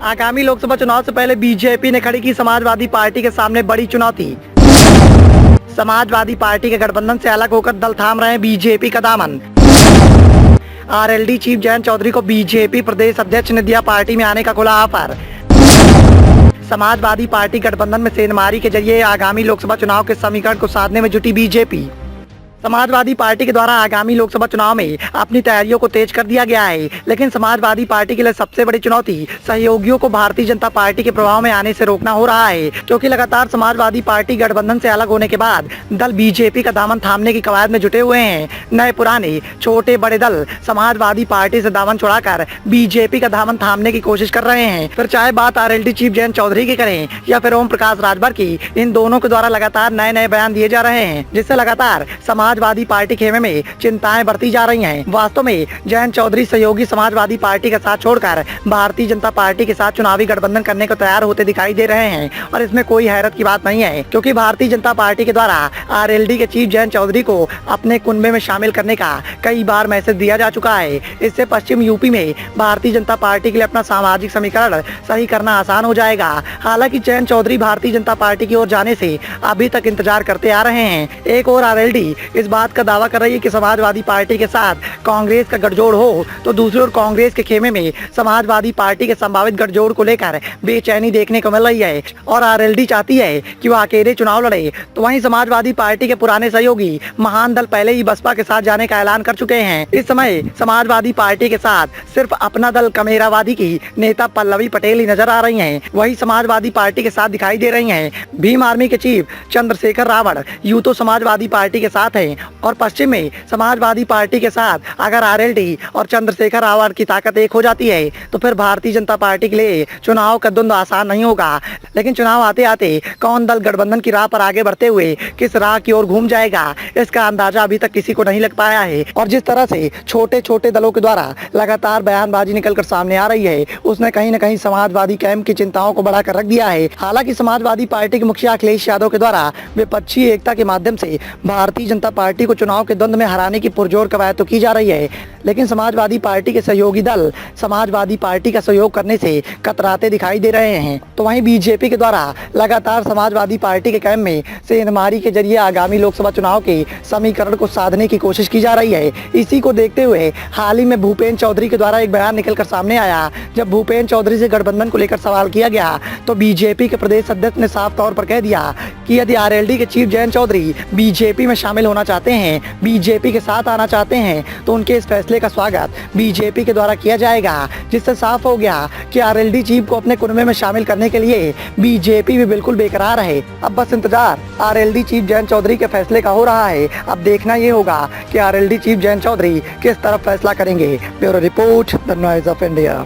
आगामी लोकसभा चुनाव से पहले बीजेपी ने खड़ी की समाजवादी पार्टी के सामने बड़ी चुनौती। समाजवादी पार्टी के गठबंधन से अलग होकर दल थाम रहे हैं बीजेपी का दामन। आरएलडी चीफ जयंत चौधरी को बीजेपी प्रदेश अध्यक्ष ने दिया पार्टी में आने का खुला ऑफर। समाजवादी पार्टी गठबंधन में सेंधमारी के जरिए आगामी लोकसभा चुनाव के समीकरण को साधने में जुटी बीजेपी। समाजवादी पार्टी के द्वारा आगामी लोकसभा चुनाव में अपनी तैयारियों को तेज कर दिया गया है, लेकिन समाजवादी पार्टी के लिए सबसे बड़ी चुनौती सहयोगियों को भारतीय जनता पार्टी के प्रभाव में आने से रोकना हो रहा है, क्योंकि लगातार समाजवादी पार्टी गठबंधन से अलग होने के बाद दल बीजेपी का दामन थामने की कवायद में जुटे हुए हैं। नए पुराने छोटे बड़े दल समाजवादी पार्टी से दामन छुड़ाकर बीजेपी का दामन थामने की कोशिश कर रहे हैं। फिर चाहे बात आरएलडी चीफ जयंत चौधरी की करें या फिर ओम प्रकाश राजभर की, इन दोनों के द्वारा लगातार नए नए बयान दिए जा रहे हैं, जिससे लगातार समाजवादी पार्टी खेमे में चिंताएं बढ़ती जा रही हैं। वास्तव में जयंत चौधरी सहयोगी समाजवादी पार्टी का साथ छोड़कर भारतीय जनता पार्टी के साथ चुनावी गठबंधन करने को तैयार होते दिखाई दे रहे हैं, और इसमें कोई हैरत की बात नहीं है, क्योंकि भारतीय जनता पार्टी के द्वारा आरएलडी के चीफ जयंत चौधरी को अपने कुनबे में शामिल करने का कई बार मैसेज दिया जा चुका है। इससे पश्चिम यूपी में भारतीय जनता पार्टी के लिए अपना सामाजिक समीकरण सही करना आसान हो जाएगा। हालांकि जयंत चौधरी भारतीय जनता पार्टी की ओर जाने से अभी तक इंतजार करते आ रहे हैं। एक और आरएलडी इस बात का दावा कर रही है कि समाजवादी पार्टी के साथ कांग्रेस का गठजोड़ हो, तो दूसरी ओर कांग्रेस के खेमे में समाजवादी पार्टी के संभावित गठजोड़ को लेकर बेचैनी देखने को मिल रही है, और आरएलडी चाहती है कि वह अकेले चुनाव लड़े। तो वहीं समाजवादी पार्टी के पुराने सहयोगी महान दल पहले ही बसपा के साथ जाने का ऐलान कर चुके हैं। इस समय समाजवादी पार्टी के साथ सिर्फ अपना दल कमेरावादी की नेता पल्लवी पटेल ही नजर आ रही हैं। वही समाजवादी पार्टी के साथ दिखाई दे रही हैं भीम आर्मी के चीफ चंद्रशेखर रावण। यूं तो समाजवादी पार्टी के साथ हैं, और पश्चिम में समाजवादी पार्टी के साथ अगर आरएलडी और चंद्रशेखर रावण की ताकत एक हो जाती है, तो फिर भारतीय जनता पार्टी के लिए चुनाव का द्वंद्व आसान नहीं होगा। लेकिन चुनाव आते आते कौन दल गठबंधन की राह पर आगे बढ़ते हुए किस राह की ओर घूम जाएगा, इसका अंदाजा अभी तक किसी को नहीं लग पाया है। और जिस तरह से छोटे छोटे दलों के द्वारा लगातार बयानबाजी निकलकर सामने आ रही है, उसने कहीं न कहीं समाजवादी कैंप की चिंताओं को बढ़ाकर रख दिया है। हालांकि समाजवादी पार्टी के मुखिया अखिलेश यादव के द्वारा विपक्षी एकता के माध्यम से भारतीय जनता पार्टी को चुनाव के द्वंद्व में हराने की पुरजोर कवायद तो की जा रही है, लेकिन समाजवादी पार्टी के सहयोगी दल समाजवादी पार्टी का सहयोग करने से कतराते दिखाई दे रहे हैं। तो वहीं बीजेपी के द्वारा लगातार समाजवादी पार्टी के कैंप में सेंधमारी के जरिए आगामी लोकसभा चुनाव के समीकरण को साधने की कोशिश की जा रही है। इसी को देखते हुए हाल ही में भूपेंद्र चौधरी के द्वारा एक बयान निकलकर सामने आया। जब भूपेंद्र चौधरी से गठबंधन को लेकर सवाल किया गया, तो बीजेपी के प्रदेश अध्यक्ष ने साफ तौर पर कह दिया कि यदि आरएलडी के चीफ जयंत चौधरी बीजेपी में शामिल होना चाहते हैं, बीजेपी के साथ आना चाहते हैं, तो उनके इस फैसले का स्वागत बीजेपी के द्वारा किया जाएगा। जिससे साफ हो गया कि आरएलडी चीफ को अपने कुनबे में शामिल करने के लिए बीजेपी भी बिल्कुल बेकरार है। अब बस इंतजार आरएलडी चीफ जयंत चौधरी के फैसले का हो रहा है। अब देखना ये होगा कि आरएलडी चीफ जयंत चौधरी किस तरफ फैसला करेंगे। Bureau report, the noise of India.